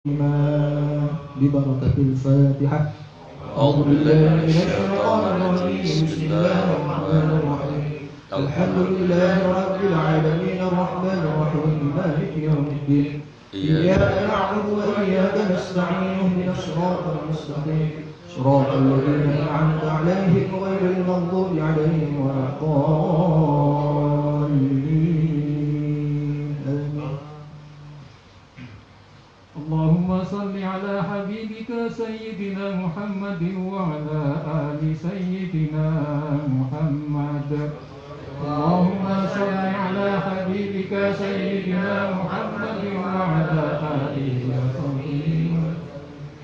ببركة الفاتحة. أعوذ بالله من الشيطان الرجيم. بسم الله الرحمن الرحيم. الحمد لله رب العالمين الرحمن الرحيم مالك يوم الدين. إياك نعبد وإياك نستعين اهدنا الصراط المستقيم صراط الذين أنعمت عليهم غير المغضوب عليهم ولا الضالين. اللهم صل على حبيبك سيدنا محمد وعلى آل سيدنا محمد. اللهم صل على حبيبك سيدنا محمد وعلى آله وصحبه.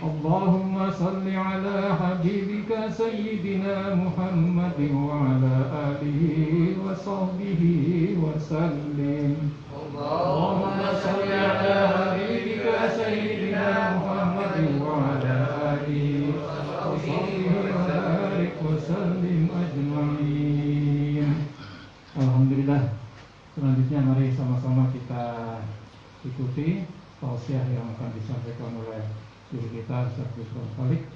اللهم صل على حبيبك سيدنا محمد وعلى آله وصحبه وسلم. اللهم صل على حبيبك سيدنا محمد وعلى آله وصحبه وبارك وسلم أجمعين. Alhamdulillah. Selanjutnya mari sama-sama kita ikuti tausiah yang akan disampaikan oleh guru kita Ustaz Busron Khalik,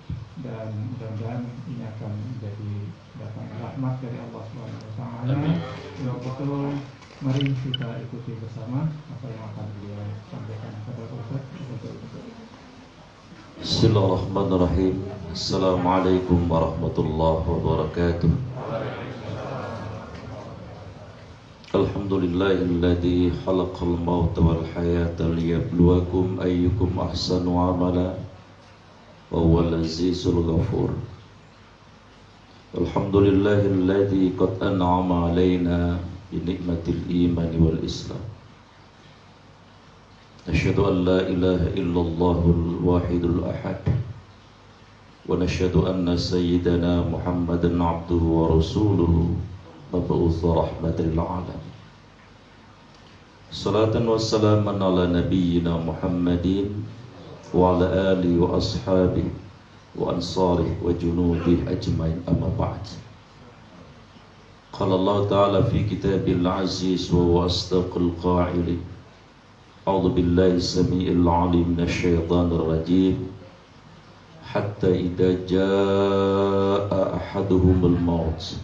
dan mudah-mudahan ini akan menjadi datangnya rahmat dari Allah Subhanahu wa taala. Betul, mari kita ikuti bersama apa yang akan beliau sampaikan kepada Ustaz. Bismillahirrahmanirrahim. Assalamualaikum warahmatullahi wabarakatuh. Alhamdulillahilladzi khalaqal mauta wal hayata liyabluwakum ayyukum ahsanu amala wa huwal azizul ghafur. Alhamdulillahilladzi qad an'ama alaina bi ni'matil iman wal islam. Asyhadu an la ilaha illallahul wahidul ahad wa nashhadu anna sayyidana Muhammadan abduhu wa rasuluhu mab'uts rahmatil alamin. Salatan wa salaman ala nabiyyina Muhammadin wa ala alihi wa ashabihi wa ansarihi wa junudihi ajmain, amma ba'd. Qala Allah ta'ala fi kitabil aziz wa huwa asdaqul qa'ilin. A'udzu billahi samii'il 'alim minasy syaithanir rajim. Hatta idza jaa'a ahaduhumul maut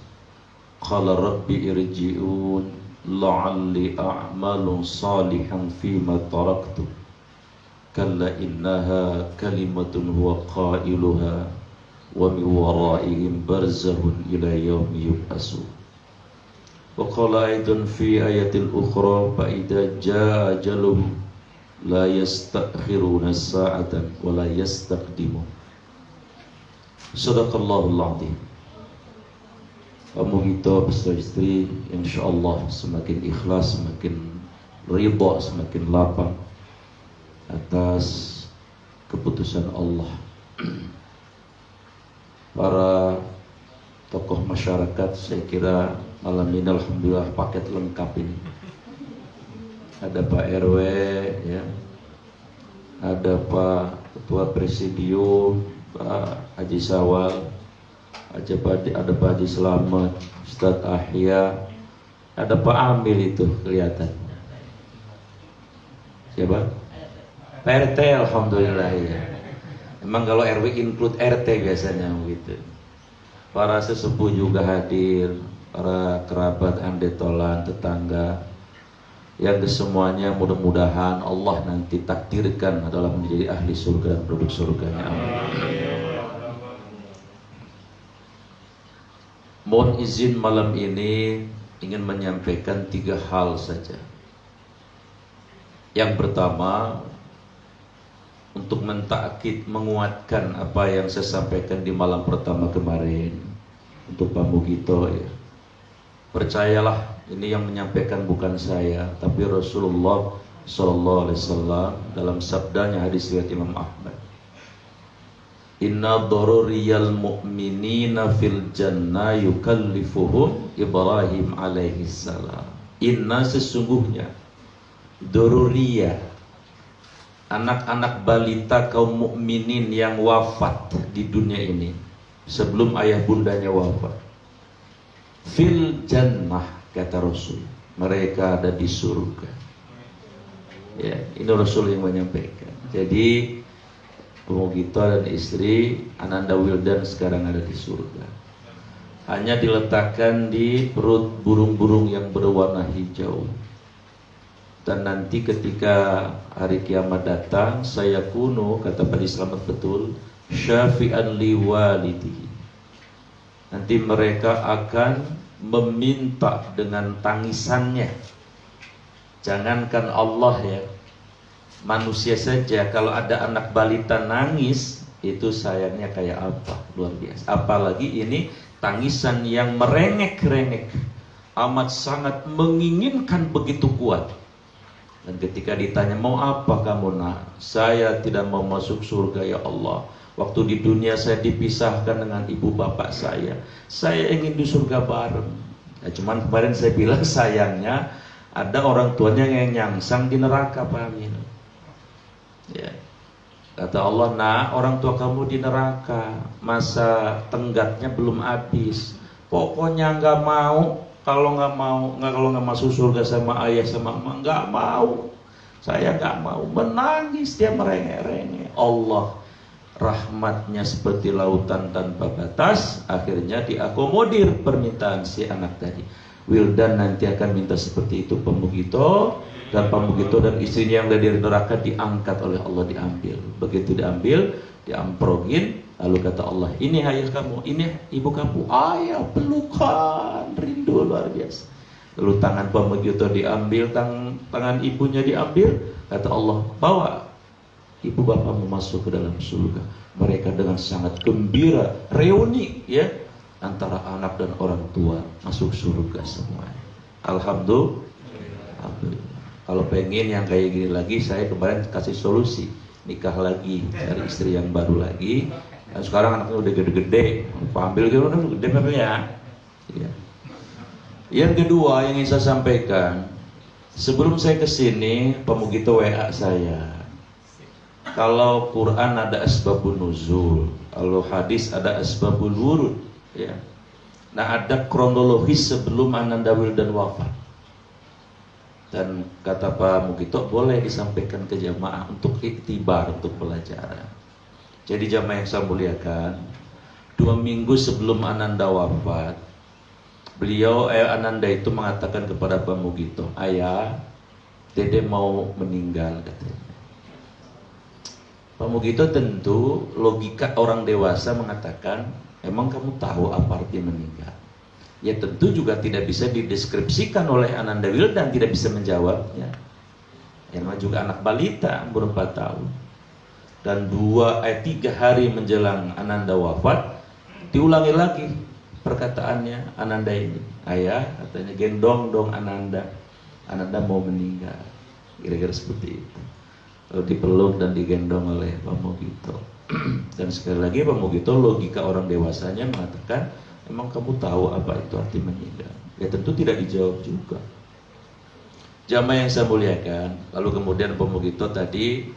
qala rabbi irji'un la'alli a'malu salihan fima taraktu kalla innaha kalimatun huwa qailuha wa min waraihim barzakhun ila yaumi yub'atsun. Wa qala aidan fi ayatil ukhra fa idza jaa ajaluhum la yastakhiruna sa'atan wa la yastaqdimun. Sadaqallahul 'azim. Kamu kita beserta istri insyaallah semakin ikhlas, semakin ridha, semakin lapang atas keputusan Allah. Para tokoh masyarakat, saya kira malam ini alhamdulillah paket lengkap ini. Ada Pak RW ya, ada Pak Ketua Presidium, Pak Haji Sawal, ada Pak Haji Selamat, Ustadz Ahya, ada Pak Amil itu kelihatan. Siapa? Pak RT, alhamdulillah ya. Emang kalau RW include RT biasanya begitu. Para sesepuh juga hadir, para kerabat andetolan, tetangga, yang kesemuanya mudah-mudahan Allah nanti takdirkan adalah menjadi ahli surga dan penduduk surganya. Amin. Mohon izin malam ini ingin menyampaikan 3 hal saja. Yang pertama, untuk mentakkid, menguatkan apa yang saya sampaikan di malam pertama kemarin untuk Pak Mugito ya. Percayalah, ini yang menyampaikan bukan saya, tapi Rasulullah sallallahu alaihi wasallam dalam sabdanya hadis riwayat Imam Ahmad. Inna daruriyal mu'minina fil jannah yukallifuhum Ibrahim alaihi salam. Inna sesungguhnya daruriyah, anak-anak balita kaum mukminin yang wafat di dunia ini sebelum ayah bundanya wafat, fil jannah kata Rasul, mereka ada di surga. Ya, ini Rasul yang menyampaikan. Jadi Pemugito dan istri Ananda Wildan sekarang ada di surga. Hanya diletakkan di perut burung-burung yang berwarna hijau. Dan nanti ketika hari kiamat datang, saya kuno, kata Pak Slamet betul, syafi'an li walidihi. Nanti mereka akan meminta dengan tangisannya. Jangankan Allah ya, manusia saja kalau ada anak balita nangis, itu sayangnya kayak apa, luar biasa. Apalagi ini tangisan yang merengek-rengek, amat sangat menginginkan begitu kuat. Dan ketika ditanya, mau apa kamu nak? Saya tidak mau masuk surga ya Allah. Waktu di dunia saya dipisahkan dengan ibu bapak saya. Saya ingin di surga bareng. Ya, cuman kemarin saya bilang sayangnya ada orang tuanya yang nyangsang di neraka, Pak Amin. Ya. Kata Allah, nah orang tua kamu di neraka, masa tenggatnya belum habis. Pokoknya nggak mau. Kalau nggak masuk surga sama ayah sama emak, nggak mau. Saya nggak mau. Menangis dia, merengek-rengek. Allah rahmatnya seperti lautan tanpa batas. Akhirnya diakomodir permintaan si anak tadi. Wildan nanti akan minta seperti itu, pemugito. Dan pemugito dan istrinya yang dari neraka diangkat oleh Allah, diambil. Begitu diambil, diamprogin. Lalu kata Allah, ini ayah kamu, ini ibu kamu. Ayah, pelukan, rindu luar biasa. Lalu tangan pemugito diambil, tangan ibunya diambil. Kata Allah, bawa ibu bapakmu masuk ke dalam surga. Mereka dengan sangat gembira, reuni ya, antara anak dan orang tua masuk surga semuanya. Alhamdulillah. Kalau pengen yang kayak gini lagi, saya kemarin kasih solusi, nikah lagi, cari istri yang baru lagi. Dan sekarang anaknya udah gede-gede, ambil gitu udah gede ya. Ya. Yang kedua yang ingin saya sampaikan, sebelum saya kesini, pemugito WA saya. Kalau Quran ada asbabun nuzul, kalau hadis ada asbabul wurud, ya. Nah ada kronologis sebelum Ananda Wildan wafat. Dan kata Pak Mugito, boleh disampaikan ke jamaah untuk iktibar, untuk pelajaran. Jadi jamaah yang saya muliakan, 2 minggu sebelum Ananda wafat, Ananda itu mengatakan kepada Pak Mugito, ayah, Dede mau meninggal, katanya. Pak Mugito tentu logika orang dewasa mengatakan, emang kamu tahu apa arti meninggal? Ya tentu juga tidak bisa dideskripsikan oleh Ananda Wildan, tidak bisa menjawabnya. Yang juga anak balita, umur 4 tahun. Dan 3 hari menjelang Ananda wafat, diulangi lagi perkataannya Ananda ini. Ayah, katanya, gendong dong Ananda. Ananda mau meninggal. Kira-kira seperti itu. Lalu dipeluk dan digendong oleh Pak Mugito. Dan sekali lagi Pak Mugito, logika orang dewasanya mengatakan, emang kamu tahu apa itu arti meninggal? Ya tentu tidak dijawab juga. Jamaah yang saya muliakan, lalu kemudian Pak Mugito tadi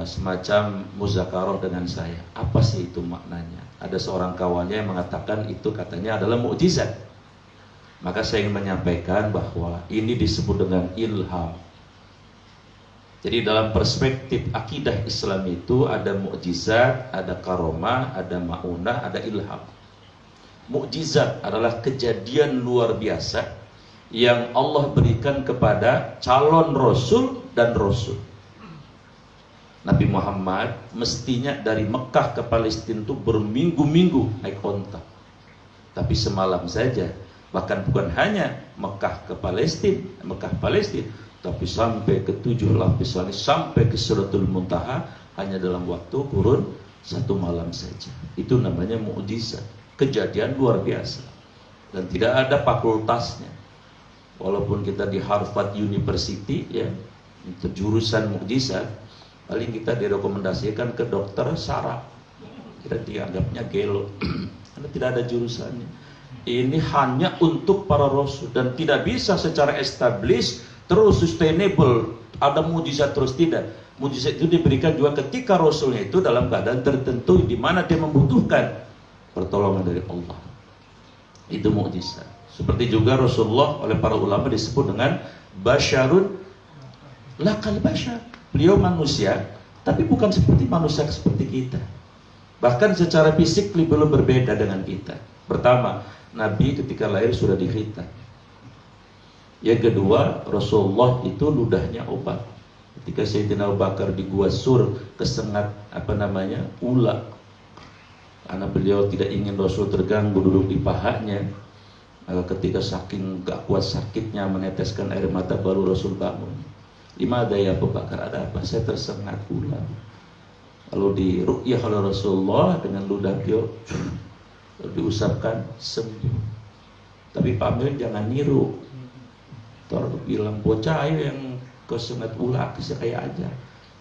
semacam muzakarah dengan saya. Apa sih itu maknanya? Ada seorang kawannya yang mengatakan itu katanya adalah mukjizat. Maka saya ingin menyampaikan bahwa ini disebut dengan ilham. Jadi dalam perspektif akidah Islam itu ada mukjizat, ada karomah, ada maunah, ada ilham. Mukjizat adalah kejadian luar biasa yang Allah berikan kepada calon rasul dan rasul. Nabi Muhammad mestinya dari Mekah ke Palestina itu berminggu-minggu naik onta. Tapi semalam saja, bahkan bukan hanya Mekah ke Palestina, tapi sampai ke 7 lapis langit, sampai ke Siratul Muntaha hanya dalam waktu kurun 1 malam saja. Itu namanya mukjizat, kejadian luar biasa. Dan tidak ada fakultasnya. Walaupun kita di Harvard University ya, itu jurusan mukjizat, paling kita direkomendasikan ke dokter saraf. Kita dianggapnya gelo. Karena tidak ada jurusannya. Ini hanya untuk para rasul dan tidak bisa secara established terus sustainable, ada mujizat terus, tidak. Mujizat itu diberikan juga ketika rasulnya itu dalam keadaan tertentu di mana dia membutuhkan pertolongan dari Allah. Itu mujizat. Seperti juga Rasulullah oleh para ulama disebut dengan basyarun lakal basyar. Beliau manusia tapi bukan seperti manusia seperti kita. Bahkan secara fisik belum berbeda dengan kita. Pertama, Nabi ketika lahir sudah dikhitan. Yang kedua, Rasulullah itu ludahnya obat. Ketika Sayyidina Abu Bakar di Gua Sur kesengat ular, karena beliau tidak ingin Rasul terganggu duduk di pahanya. Ketika saking gak kuat sakitnya meneteskan air mata, baru Rasul bangun. Lima ada ya Abu Bakar, ada apa? Saya tersengat ular. Lalu diruqyah oleh Rasulullah dengan ludah beliau, diusapkan sembuh. Tapi Pak Amin jangan niru. Bilang bocah ayo yang kesengat ular saya aja,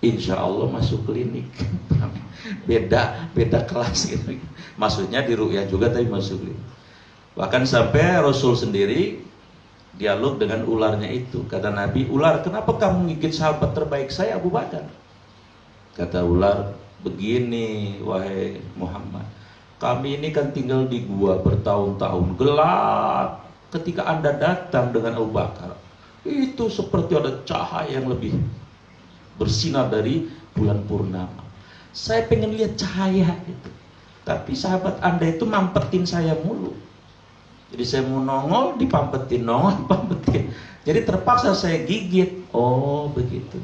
insya Allah masuk klinik. beda kelas gitu. Maksudnya di ruqyah juga tapi masuk klinik. Bahkan sampai Rasul sendiri dialog dengan ularnya itu. Kata Nabi, ular, kenapa kamu gigit sahabat terbaik saya Abu Bakar? Kata ular, begini wahai Muhammad, kami ini kan tinggal di gua bertahun-tahun, gelap. Ketika Anda datang dengan Abu Bakar, itu seperti ada cahaya yang lebih bersinar dari bulan purnama. Saya pengen lihat cahaya itu, tapi sahabat Anda itu mampetin saya mulu. Jadi saya mau nongol, dipampetin, nongol, dipampetin. Jadi terpaksa saya gigit. Oh begitu.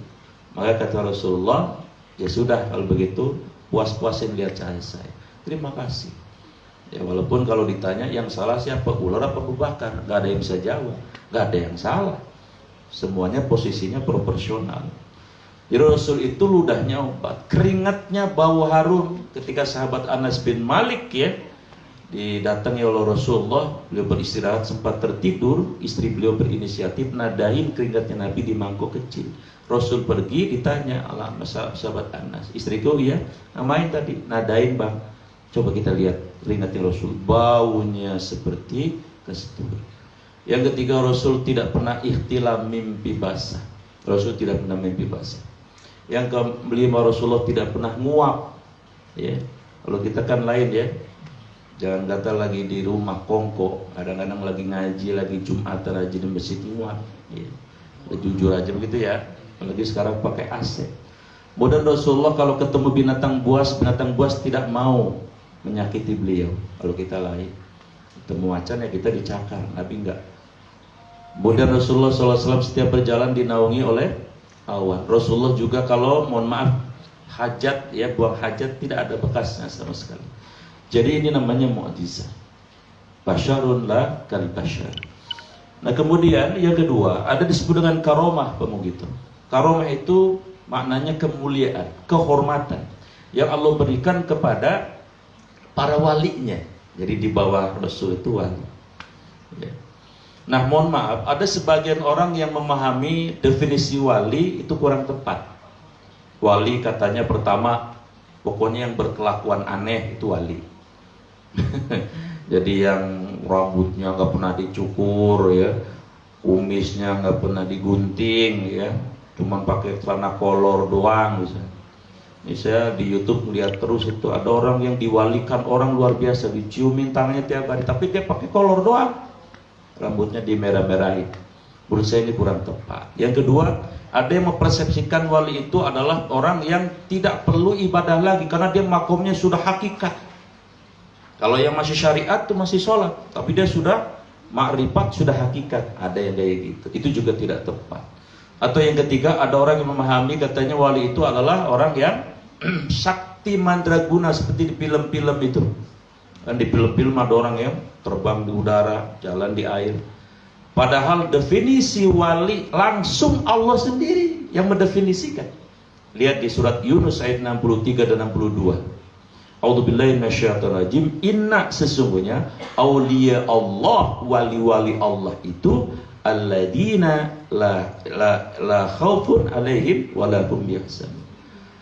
Maka kata Rasulullah, ya sudah kalau begitu, puas-puasin lihat cahaya saya. Terima kasih. Ya walaupun kalau ditanya yang salah siapa, ular apa Abu Bakar, gak ada yang bisa jawab, gak ada yang salah. Semuanya posisinya proporsional. Jadi Rasul itu ludahnya obat, keringatnya bau harum. Ketika sahabat Anas bin Malik ya didatangi oleh Rasulullah, beliau beristirahat sempat tertidur, istri beliau berinisiatif nadain keringatnya Nabi di mangkok kecil. Rasul pergi, ditanya alamat sahabat Anas, istriku ya, ngapain tadi? Nadain bang. Coba kita lihat keringatnya Rasul, baunya seperti kasturi. Yang ketiga, Rasul tidak pernah ikhtilam mimpi basah. Rasul tidak pernah mimpi basah. Yang kelima, Rasulullah tidak pernah nguap. Ya, kalau kita kan lain ya. Jangan kata lagi di rumah kongko, kadang-kadang lagi ngaji, lagi Jumatan aja di masjid nguap. Ya. Jujur aja begitu ya. Apalagi sekarang pakai AC. Kemudian Rasulullah kalau ketemu binatang buas tidak mau menyakiti beliau. Kalau kita lain, ketemu macan ya kita dicakar, Nabi enggak. Kemudian Rasulullah SAW setiap berjalan dinaungi oleh awan. Rasulullah juga kalau mohon maaf hajat ya, buang hajat tidak ada bekasnya sama sekali. Jadi ini namanya mukjizat. Basyarun la kal basyar. Nah kemudian yang kedua ada disebut dengan karomah pemugitu. Karomah itu maknanya kemuliaan, kehormatan yang Allah berikan kepada para walinya. Jadi di bawah Rasul itu wali. Ya. Nah mohon maaf, ada sebagian orang yang memahami definisi wali itu kurang tepat. Wali katanya pertama, pokoknya yang berkelakuan aneh itu wali. Jadi yang rambutnya nggak pernah dicukur ya, kumisnya nggak pernah digunting ya, cuman pakai celana kolor doang misalnya. Ini saya di YouTube melihat terus itu ada orang yang diwalikan orang luar biasa, diciumin tangannya tiap hari, tapi dia pakai kolor doang, rambutnya dimerah-merahin. Menurut saya ini kurang tepat. Yang kedua, ada yang mempersepsikan wali itu adalah orang yang tidak perlu ibadah lagi karena dia makomnya sudah hakikat. Kalau yang masih syariat itu masih sholat, tapi dia sudah makrifat, sudah hakikat. Ada yang kayak gitu. Itu juga tidak tepat. Atau yang ketiga, ada orang yang memahami katanya wali itu adalah orang yang sakti mandraguna seperti di film-film itu. Dan di film-film ada orang yang terbang di udara, jalan di air. Padahal definisi wali langsung Allah sendiri yang mendefinisikan. Lihat di surat Yunus ayat 63 dan 62. A'udzubillahi minasyaitonirrajim. Inna sesungguhnya auliya Allah, wali-wali Allah itu alladzina la khaufun alaihim wa la hum yahzanun.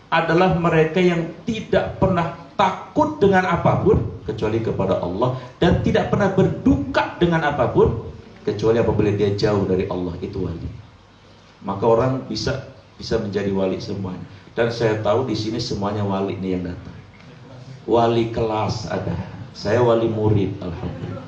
Adalah mereka yang tidak pernah takut dengan apapun kecuali kepada Allah dan tidak pernah berduka dengan apapun kecuali apabila dia jauh dari Allah. Itu wali. Maka orang bisa menjadi wali semuanya. Dan saya tahu di sini semuanya wali nih yang datang. Wali kelas ada. Saya wali murid, alhamdulillah.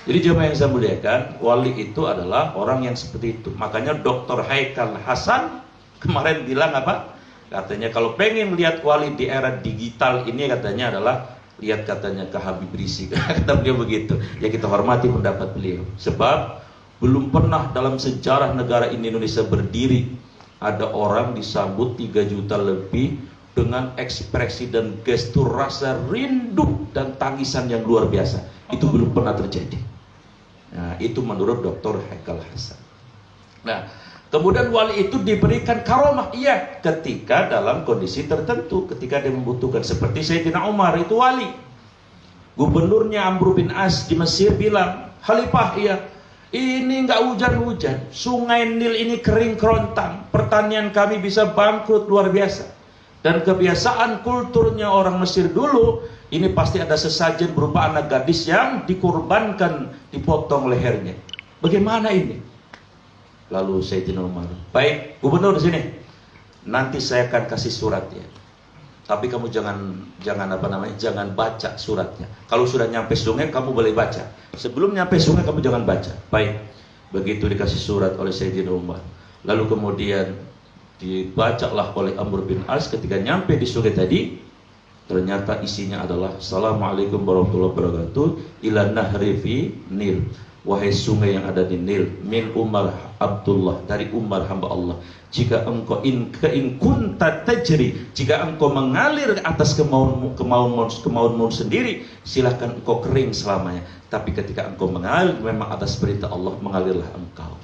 Jadi jemaah yang saya muliakan, wali itu adalah orang yang seperti itu. Makanya Dr. Haikal Hasan kemarin bilang apa? Katanya kalau pengen lihat wali di era digital ini katanya adalah lihat katanya ke Habib Rizik. Kata beliau begitu. Ya kita hormati pendapat beliau. Sebab belum pernah dalam sejarah negara ini Indonesia berdiri ada orang disambut 3 juta lebih dengan ekspresi dan gestur rasa rindu dan tangisan yang luar biasa. Itu belum pernah terjadi. Nah, itu menurut Dr. Haikal Hasan. Nah, kemudian wali itu diberikan karomah, iya, ketika dalam kondisi tertentu, ketika dia membutuhkan. Seperti Sayyidina Umar itu wali. Gubernurnya Amr bin As di Mesir bilang, Khalifah, iya, ini nggak hujan-hujan, sungai Nil ini kering kerontang, pertanian kami bisa bangkrut luar biasa. Dan kebiasaan kulturnya orang Mesir dulu, ini pasti ada sesajen berupa anak gadis yang dikorbankan, dipotong lehernya. Bagaimana ini? Lalu Sayyidina Umar, baik, gubernur di sini, nanti saya akan kasih surat ya. Tapi kamu jangan baca suratnya. Kalau sudah nyampe sungai kamu boleh baca. Sebelum nyampe sungai kamu jangan baca. Baik. Begitu dikasih surat oleh Sayyidina Umar. Lalu kemudian dibacalah oleh Amr bin As. Ketika nyampe di sungai tadi, ternyata isinya adalah Assalamualaikum warahmatullahi wabarakatuh ila nahri fi Nil. Wahai sungai yang ada di Nil, min Umar Abdullah, dari Umar hamba Allah. Jika engkau kunta tajri, jika engkau mengalir atas kemauanmu sendiri, silahkan engkau kering selamanya. Tapi ketika engkau mengalir memang atas perintah Allah, mengalirlah engkau.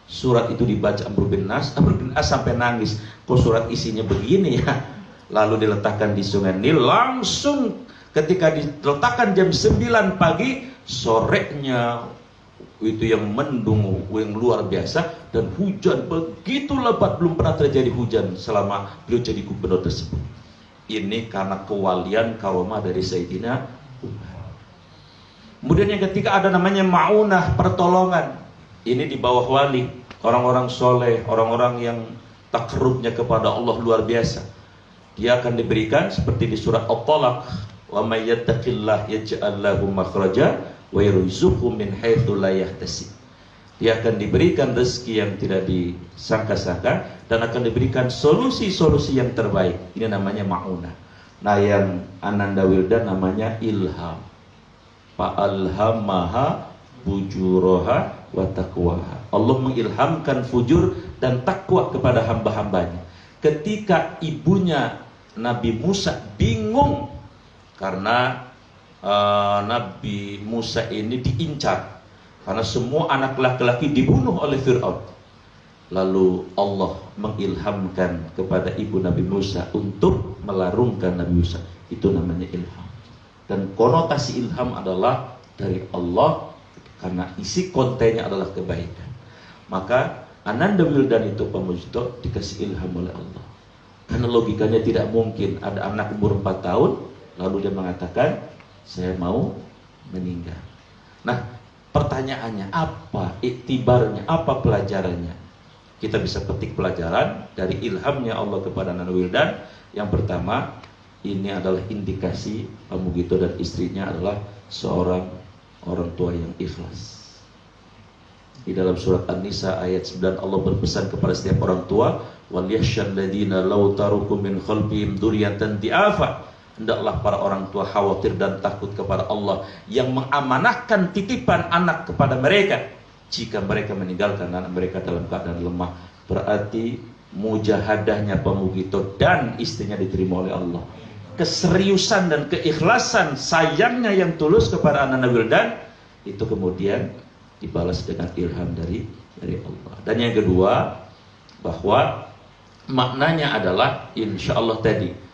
Surat itu dibaca Amr bin As sampai nangis. Kok surat isinya begini ya? Lalu diletakkan di sungai Nil. Langsung ketika diletakkan jam 9 pagi, sorenya itu yang mendung, yang luar biasa, dan hujan begitu lebat, belum pernah terjadi hujan selama beliau jadi gubernur tersebut. Ini karena kewalian karomah dari Sayyidina Umar. Kemudian yang ketiga ada namanya ma'unah, pertolongan. Ini di bawah wali, orang-orang soleh, orang-orang yang takarrubnya kepada Allah luar biasa. Dia akan diberikan seperti di surat At-Talaq, wa may yattaqillah yaj'al lahu makhraja wa yarzuqhu min haitsu la yahtasib. Dia akan diberikan rezeki yang tidak disangka-sangka dan akan diberikan solusi-solusi yang terbaik. Ini namanya ma'unah. Nah, yang Ananda Wildan namanya ilham. Fa'alhamaha fujuraha wa taqwaha. Allah mengilhamkan fujur dan takwa kepada hamba-hambanya. Ketika ibunya Nabi Musa bingung karena Nabi Musa ini diincar karena semua anak laki-laki dibunuh oleh Fir'aun. Lalu Allah mengilhamkan kepada ibu Nabi Musa untuk melarungkan Nabi Musa. Itu namanya ilham. Dan konotasi ilham adalah dari Allah karena isi kontennya adalah kebaikan. Maka Ananda Wildan itu Pamujito dikasih ilham oleh Allah. Karena logikanya tidak mungkin ada anak umur 4 tahun lalu dia mengatakan saya mau meninggal. Nah, pertanyaannya apa iktibarnya, apa pelajarannya? Kita bisa petik pelajaran dari ilhamnya Allah kepada Ananda Wildan. Yang pertama, ini adalah indikasi Pamugito dan istrinya adalah seorang orang tua yang ikhlas. Di dalam surat An-Nisa ayat 9 Allah berpesan kepada setiap orang tua, wal yakhshal ladzina law taruku min khalfihim dzurriyyatan di'afa. Hendaklah para orang tua khawatir dan takut kepada Allah yang mengamanahkan titipan anak kepada mereka jika mereka meninggalkan anak mereka dalam keadaan lemah. Berarti mujahadahnya Pamugito dan istrinya diterima oleh Allah. Keseriusan dan keikhlasan sayangnya yang tulus kepada Ananda Wildan itu kemudian dibalas dengan ilham dari Allah. Dan yang kedua, bahwa maknanya adalah insya Allah tadi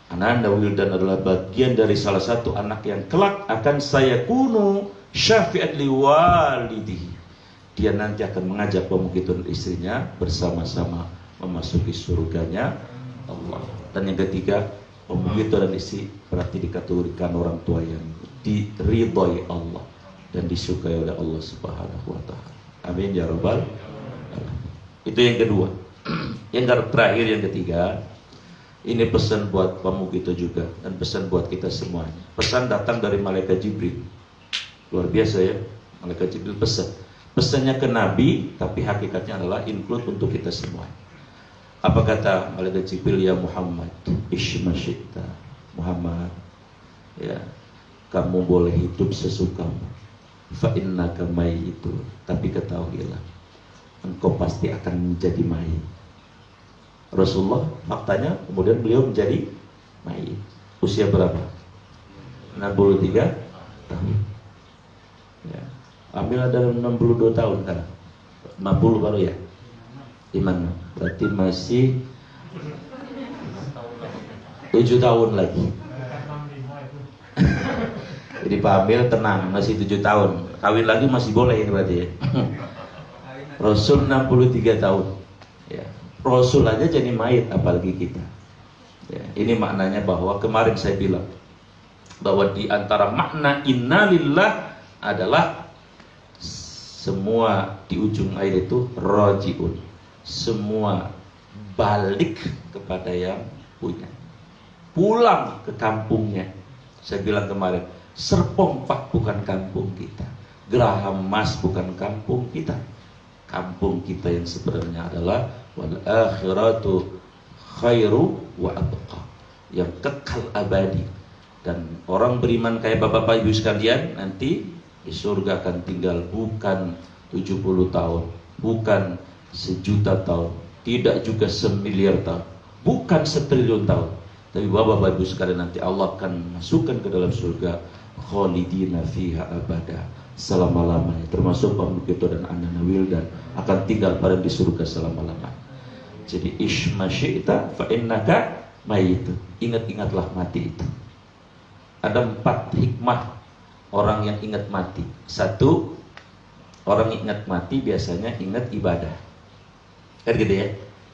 Ananda Wildan adalah bagian dari salah satu anak yang kelak akan saya kunu syafi'at liwalidihi. Dia nanti akan mengajak Pamugito dan istrinya bersama-sama memasuki surganya Allah. Dan yang ketiga, Pamugito dan istri berarti dikategorikan orang tua yang diridhoi Allah dan disukai oleh Allah Subhanahu wa taala. Amin ya rabbal alamin. Itu yang kedua. Yang terakhir, yang ketiga, ini pesan buat Pamugito juga dan pesan buat kita semuanya. Pesan datang dari malaikat Jibril. Luar biasa ya, malaikat Jibril pesan. Pesannya ke Nabi, tapi hakikatnya adalah include untuk kita semuanya. Apa kata malaikat Jibril? Ya Muhammad, ishma syi'ta. Muhammad, ya, kamu boleh hidup sesukamu. Fa innaka mayyitun. Tapi ketahuilah, engkau pasti akan menjadi mayit. Rasulullah faktanya kemudian beliau menjadi mayit. Usia berapa? 63 tahun. Ya. Ambil ada 62 tahun kan? 50 baru ya? Iman. Berarti masih 7 tahun lagi. Jadi Pak Amil tenang, masih 7 tahun. Kawin lagi masih boleh ini berarti ya. Rasul 63 tahun. Ya. Rasul aja jadi mayit, apalagi kita. Ya. Ini maknanya bahwa kemarin saya bilang bahwa di antara makna innalillah adalah semua di ujung ayat itu rajiun. Semua balik kepada yang punya. Pulang ke kampungnya. Saya bilang kemarin, Serpong Pak bukan kampung kita. Geraham Mas bukan kampung kita. Kampung kita yang sebenarnya adalah wal akhiratu khairu wa abqa, yang kekal abadi. Dan orang beriman kayak bapak-bapak ibu sekalian nanti di surga akan tinggal bukan 70 tahun, bukan 1.000.000 tahun, tidak juga 1.000.000.000 tahun, bukan 1.000.000.000 tahun. Tapi bapak-bapak ibu sekalian nanti Allah akan masukkan ke dalam surga khalidina fiha abada, selama-lamanya, termasuk Pak Mukito dan Anda Nawil, dan akan tinggal pada di surga selama-lamanya. Jadi ishma syi'ta fa innaka mayit. Ingat-ingatlah mati itu. Ada 4 hikmah orang yang ingat mati. 1, orang ingat mati biasanya ingat ibadah. Kan gitu ya.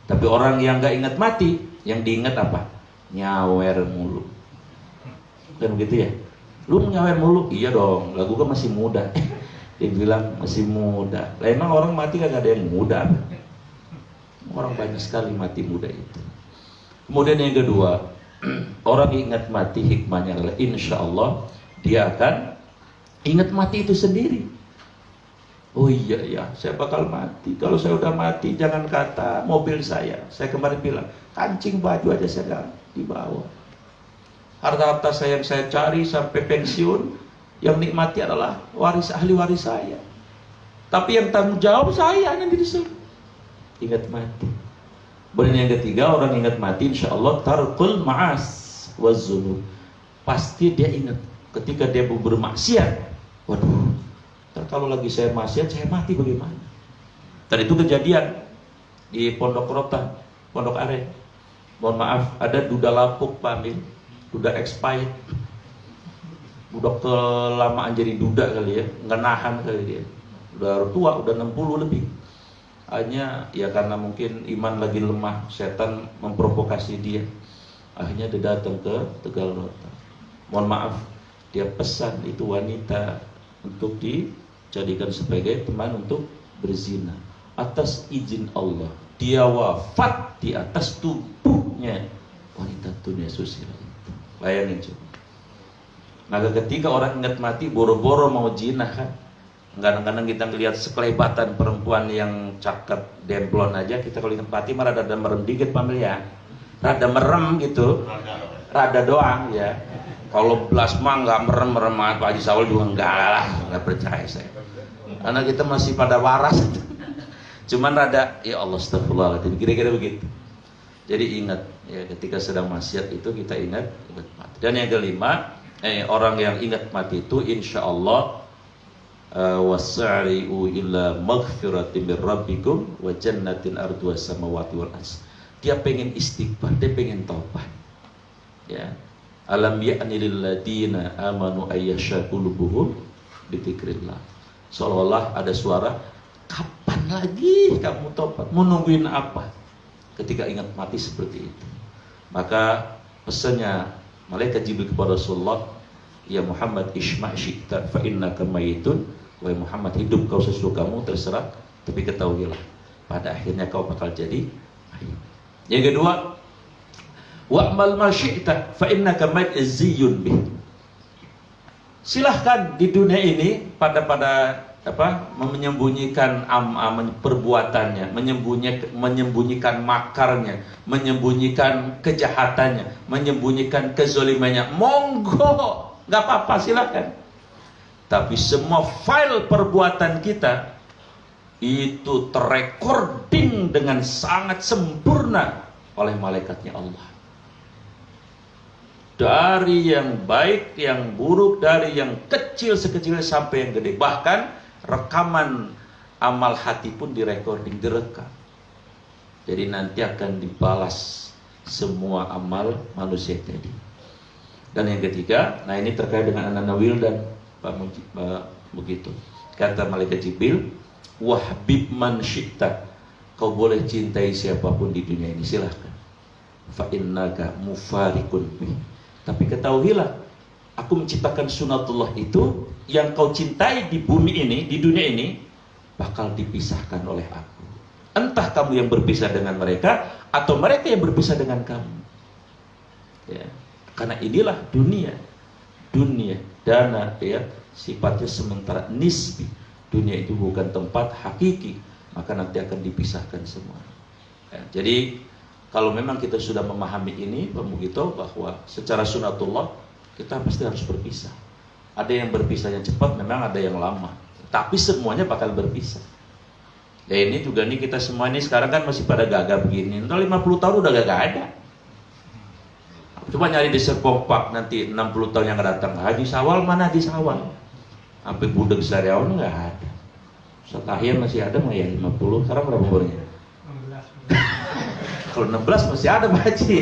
Tapi orang yang gak ingat mati, yang diingat apa? Nyawer mulu. Kan begitu ya. Lu nyawer mulu? Iya dong, lagu kan masih muda. Dia bilang masih muda. Lah emang orang mati kagak ada yang muda. Orang banyak sekali mati muda itu. Kemudian yang kedua, orang ingat mati hikmahnya adalah insya Allah dia akan ingat mati itu sendiri. Oh iya ya, saya bakal mati. Kalau saya udah mati, jangan kata mobil saya. Saya kemarin bilang, kancing baju aja saya gak dibawa. Harta-harta saya yang saya cari sampai pensiun, yang nikmati adalah ahli waris saya. Tapi yang tanggung jawab saya nanti disuruh. Ingat mati. Kemudian yang ketiga, orang ingat mati insya Allah tarkul ma'as wazzunub. Pasti dia ingat ketika dia bermaksiat. Waduh, kalau lagi saya maksiat, saya mati bagaimana? Dan itu kejadian di Pondok Rotan, Pondok Aren. Mohon maaf, ada duda lapuk Pak Amin, duda expired, udah kelamaan jadi duda kali ya, nggak nahan kali dia, udah tua, udah 60 lebih. Hanya ya karena mungkin iman lagi lemah, setan memprovokasi dia, akhirnya dia datang ke Tegal Rotan. Mohon maaf, dia pesan itu wanita untuk dijadikan sebagai teman untuk berzina atas izin Allah. Dia wafat di atas tubuhnya wanita dunia susila itu. Bayangin coba. Maka ketika orang ingat mati, boro-boro mau zina kan. Kadang-kadang kita ngelihat sekelebatan perempuan yang cakep demplon aja, kita kalau ingat mati malah rada merem dikit pamil ya. Rada merem gitu. Rada doang ya. Kalau belas mah nggak merem-merem, Pak Haji Sawal juga nggak percaya saya. Karena kita masih pada waras. Cuman rada, ya Allah astagfirullahaladzim, kira-kira begitu. Jadi ingat ya, ketika sedang maksiat itu kita ingat mati. Dan yang kelima, orang yang ingat mati itu insya Allah wasari'u illa maghfiratin min rabbikum wa jannatin arduha samawati wal ardh. Dia pengen istighfar, dia pengen taubat. Ya. Alam ya'ni lil ladina amanu ayyasha qulubuhum bi dzikrillah. Seolah-olah ada suara, kapan lagi kamu taubat? Mau nungguin apa? Ketika ingat mati seperti itu. Maka pesannya malaikat Jibril kepada Rasulullah, ya Muhammad ishma' syi'ta fa innaka mayitun. Wahai Muhammad, hidup kau sesuka kamu terserah, tapi ketahuilah pada akhirnya kau bakal jadi mayit. Yang kedua, wa'mal ma syi'ta fa innaka majziyun bih. Silahkan di dunia ini pada menyembunyikan perbuatannya, menyembunyikan makarnya, menyembunyikan kejahatannya, menyembunyikan kezalimannya. Monggo, nggak apa-apa, silakan. Tapi semua file perbuatan kita itu terrecording dengan sangat sempurna oleh malaikatnya Allah. Dari yang baik, yang buruk, dari yang kecil sekecil sampai yang gede. Bahkan rekaman amal hati pun direcording, direkam. Jadi nanti akan dibalas semua amal manusia tadi. Dan yang ketiga, nah ini terkait dengan anak Wildan, Pak begitu. Kata malaikat Jibril, wahbib man syi'ta, kau boleh cintai siapapun di dunia ini, silahkan. Fa innaka mufarikun bih. Tapi ketahuilah, aku menciptakan sunatullah itu yang kau cintai di bumi ini, di dunia ini, bakal dipisahkan oleh aku. Entah kamu yang berpisah dengan mereka, atau mereka yang berpisah dengan kamu. Ya. Karena inilah dunia, dana, ya, sifatnya sementara, nisbi. Dunia itu bukan tempat hakiki, maka nanti akan dipisahkan semua. Ya. Jadi kalau memang kita sudah memahami ini, Pak Mugito, bahwa secara sunatullah kita pasti harus berpisah. Ada yang berpisahnya cepat, memang ada yang lama. Tapi semuanya bakal berpisah. Ya ini juga nih, kita semua ini sekarang kan masih pada gagah begini. Entah 50 tahun udah gak ada. Coba nyari di Serpong Park nanti 60 tahun yang akan datang. Haji Sawal mana Haji Sawal? Sampai budeg Sariawan gak ada. Ustaz Ahya masih ada mah ya 50. Sekarang berapa umurnya? Kalau 16 masih ada Pak Haji.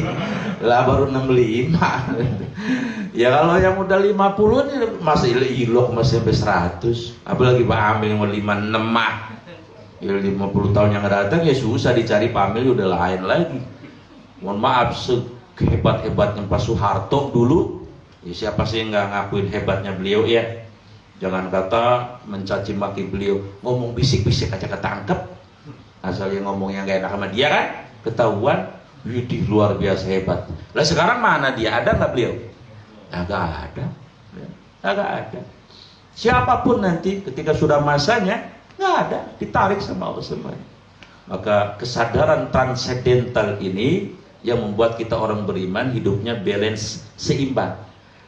Lah baru 65. Ya kalau yang udah 50 ini masih ilok masih sampai 100. Apalagi Pak Amil yang mau 56 mah. Ya 50 tahun yang datang ya susah dicari Pak Amil, udah lain lagi. Mohon maaf, sehebat-hebatnya Pak Soeharto dulu, ya siapa sih yang nggak ngakuin hebatnya beliau ya? Jangan kata mencaci maki beliau, ngomong bisik-bisik aja ketangkep. Asal yang ngomongnya nggak enak sama dia kan, ketahuan. Widih, luar biasa hebat. Lah sekarang mana dia? Ada nggak beliau? Agak ada. Agak ada. Siapapun nanti ketika sudah masanya, nggak ada, ditarik sama Allah semuanya. Maka kesadaran transendental ini yang membuat kita orang beriman hidupnya balance, seimbang.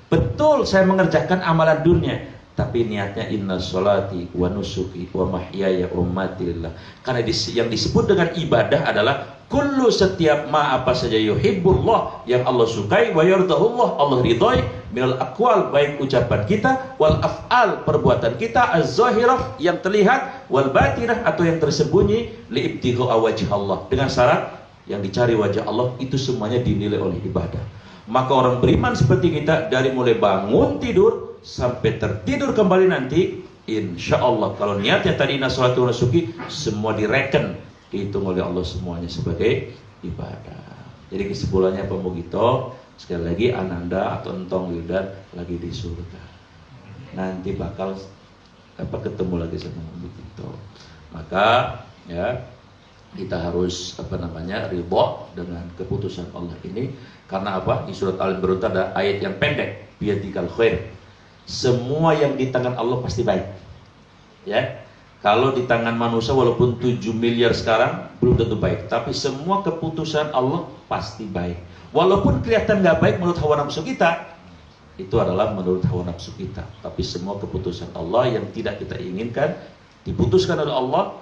Betul saya mengerjakan amalan dunia, tapi niatnya inna sholati wa nusuki wa mahyaya wa mamati lillah. Karena yang disebut dengan ibadah adalah kullu, setiap apa saja yuhibbullah, yang Allah sukai, wa yardahullah, Allah ridhoi, minal aqwal, baik ucapan kita, wal af'al, perbuatan kita, az-zahirah, yang terlihat, wal batinah, atau yang tersembunyi, li'ibtigha wajh Allah, dengan syarat yang dicari wajah Allah. Itu semuanya dinilai oleh ibadah. Maka orang beriman seperti kita, dari mulai bangun tidur sampai tertidur kembali nanti, insya Allah kalau niatnya tadi nasolatu rasuki, semua direken, dihitung oleh Allah semuanya sebagai ibadah. Jadi kesimpulannya Pak Mugito, sekali lagi Ananda atau Entong Wildan lagi di surga, nanti bakal ketemu lagi sama Pak Mugito. Maka ya kita harus ridho dengan keputusan Allah ini. Karena apa? Di surat Al-Imran ada ayat yang pendek, biyadikal khair. Semua yang di tangan Allah pasti baik. Ya. Kalau di tangan manusia walaupun 7 miliar sekarang belum tentu baik, tapi semua keputusan Allah pasti baik. Walaupun kelihatan nggak baik menurut hawa nafsu kita, itu adalah menurut hawa nafsu kita. Tapi semua keputusan Allah yang tidak kita inginkan diputuskan oleh Allah.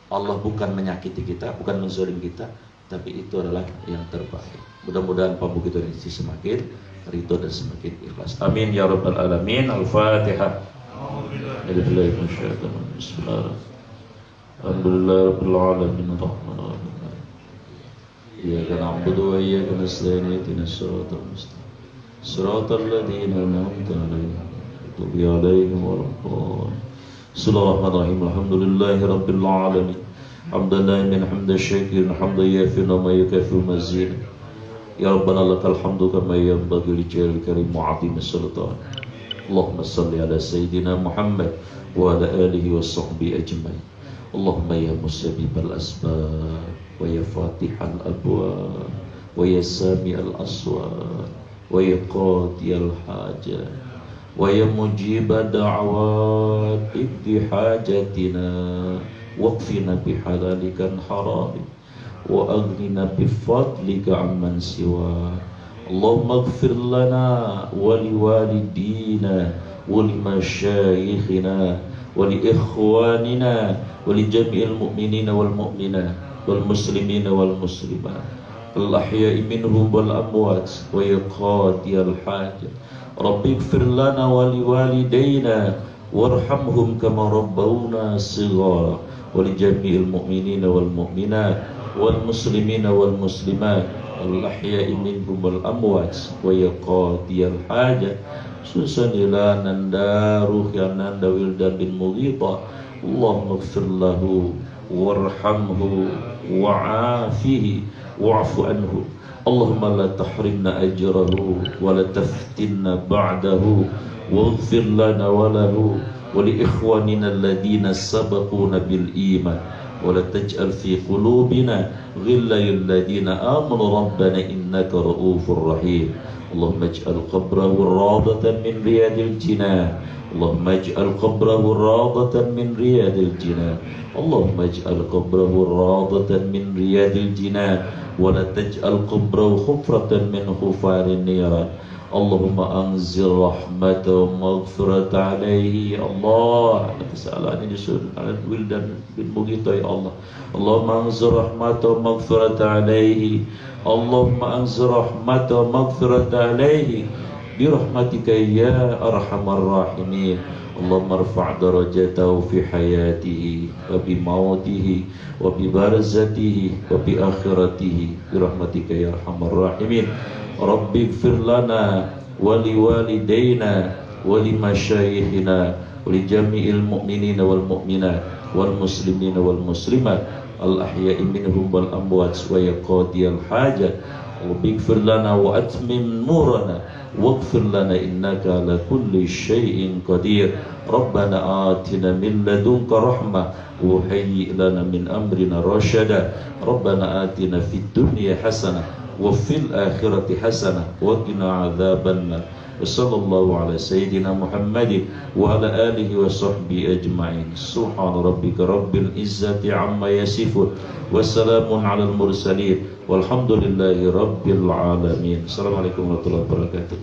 Allah bukan menyakiti kita, bukan menzolim kita, tapi itu adalah yang terbaik. Mudah-mudahan Pak Mugito ini semakin ridho dan semakin ikhlas. Amin ya rabbal alamin. Al-Fatihah. Bismillahirrahmanirrahim. Alhamdulillahirabbil alamin. Arrahmanirrahim. Iyyaka na'budu wa iyyaka nasta'in. Ihdinas siratal mustaqim. Siratal ladzina an'amta 'alaihim ghairil maghdubi 'alaihim waladdallin. Bismillahirrahmanirrahim. Alhamdulillahirabbil alamin. Hamdan liman hamdan syakirin hamdan yafi'u ma yukafi'u mazid. Ya Rabbana lakal hamdu kama yanbaghi li jalil karim wa 'azimi sultan. Allahumma salli ala sayyidina Muhammad wa ala alihi wa sahbihi ajma'in. Allahumma ya musabbibal asbab wa ya fatihal abwab wa ya sami'al aswat wa ya qadiyal hajat ويا مجيب دعوات اقض حاجتنا واكفنا بحلالك عن حرامك وأغننا بفضلك عمن سواك. اللهم اغفر لنا ولوالدينا ولمشايخنا ولإخواننا ولجميع المؤمنين والمؤمنات والمسلمين والمسلمات الأحياء منهم والأموات ويا قاضي الحاجة رب اغفر لنا ولوالدينا وارحمهم كما ربونا صغارا ولجميع المؤمنين والمؤمنات والمسلمين والمسلمات الأحياء منهم والأموات ويا قاضي الحاجة سوسن إلى نندا روح يا نندا ولدان بن مغيطة اللهم اغفر له وارحمه وعافه واعف عنه اللهم لا تحرمنا أجره ولا تفتنا بعده واغفر لنا وله ولإخواننا الذين سبقونا بالإيمان ولا تجعل في قلوبنا غلا للذين آمنوا ربنا إنك رؤوف رحيم. اللهم اجعل قبره روضة من رياض الجنان اللهم اجعل قبره روضة من رياض الجنان اللهم اجعل قبره روضة من رياض الجنان ولا تجعل قبره حفرة من حفار النيران. اللهم أنزل رحمة ومغفرة عليه يا الله. Kesalahan ini sudah Wildan bin Mughithah ya Allah. Allahumma anzil rahmata wa maghfirata alaihi. Allahumma anzil rahmata wa maghfirata alaihi bi rahmatika ya arhamar rahimin. Allahumma irfa' darajatahu fi hayatihi wa bi mautihi wa bi barzatihi wa bi akhiratihi bi rahmatika ya arhamar rahimin. Rabbi ighfir lana wa liwalidayna wa limasyayikhina wa li jami'il mu'minina wal mu'minat wal muslimina wal muslimat al ahya'i minhum wal amwat wa ya qadiyal hajat. Rabbi ighfir lana wa atmim nurana waghfir lana innaka ala kulli syai'in qadir. Rabbana atina min ladunka rahmah wa hayyi' lana min amrina rasyada. Rabbana atina fid dunya hasanah wa fil akhirati hasanah wa qina adzabannar. Wassallallahu ala sayyidina Muhammadin wa ala alihi wa sahbihi ajma'in. Subhana rabbika rabbil izzati amma yasifun wassalamun alal mursalin walhamdulillahi rabbil alamin. Assalamualaikum warahmatullahi wabarakatuh.